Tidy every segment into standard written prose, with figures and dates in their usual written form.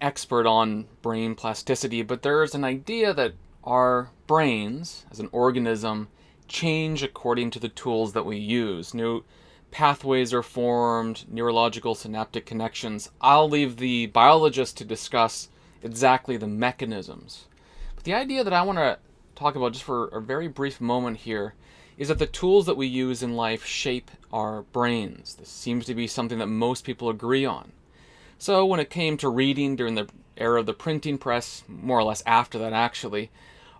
expert on brain plasticity, but there's an idea that our brains, as an organism, change according to the tools that we use. New pathways are formed, neurological synaptic connections. I'll leave the biologist to discuss exactly the mechanisms. But the idea that I want to talk about just for a very brief moment here is that the tools that we use in life shape our brains. This seems to be something that most people agree on. So when it came to reading during the era of the printing press, more or less after that actually,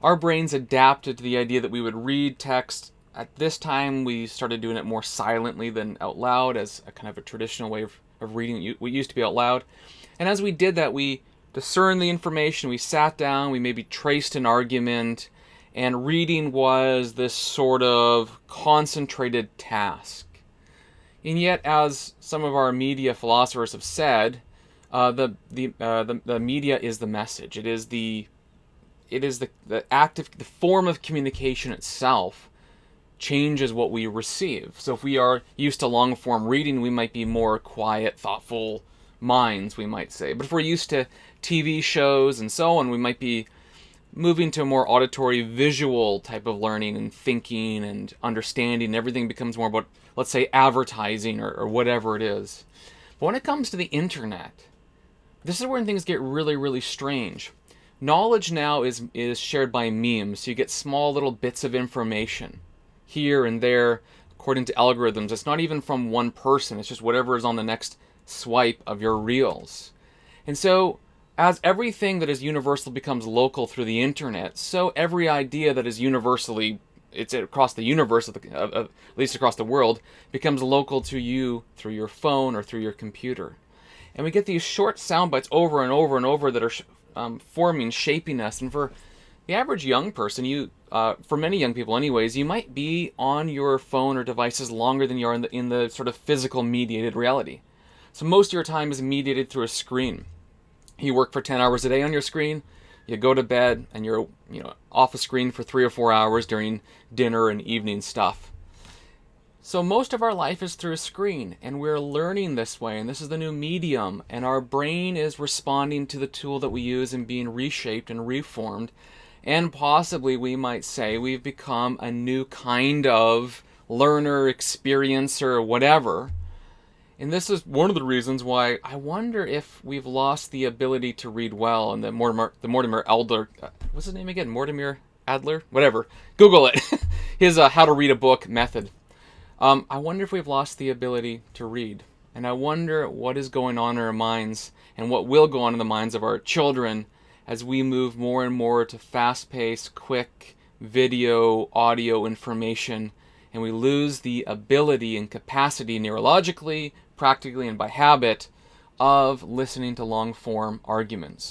our brains adapted to the idea that we would read text. At this time, we started doing it more silently than out loud as a kind of a traditional way of reading. We used to be out loud. And as we did that, we discerned the information, we sat down, we maybe traced an argument, and reading was this sort of concentrated task. And yet, as some of our media philosophers have said, the media is the message. It is the form of communication itself changes what we receive. So if we are used to long form reading, we might be more quiet, thoughtful minds, we might say. But if we're used to TV shows and so on, we might be moving to a more auditory, visual type of learning and thinking and understanding. Everything becomes more about, let's say, advertising or whatever it is. But when it comes to the internet, this is where things get really, really strange. Knowledge now is shared by memes, so you get small little bits of information here and there according to algorithms. It's not even from one person, it's just whatever is on the next swipe of your reels. And so, as everything that is universal becomes local through the internet, so every idea that is universally, it's across the universe, at least across the world, becomes local to you through your phone or through your computer. And we get these short sound bites over and over and over that are forming, shaping us. And for the average young person, for many young people anyways, you might be on your phone or devices longer than you are in the sort of physical mediated reality. So most of your time is mediated through a screen. You work for 10 hours a day on your screen, you go to bed, and you're off a screen for 3 or 4 hours during dinner and evening stuff. So most of our life is through a screen, and we're learning this way, and this is the new medium, and our brain is responding to the tool that we use and being reshaped and reformed, and possibly we might say we've become a new kind of learner, experiencer, whatever. And this is one of the reasons why I wonder if we've lost the ability to read well. And the Mortimer Adler, what's his name again? Mortimer Adler? Whatever. Google it. His how to read a book method. I wonder if we've lost the ability to read. And I wonder what is going on in our minds and what will go on in the minds of our children as we move more and more to fast-paced, quick video, audio information, and we lose the ability and capacity neurologically, practically, and by habit of listening to long-form arguments.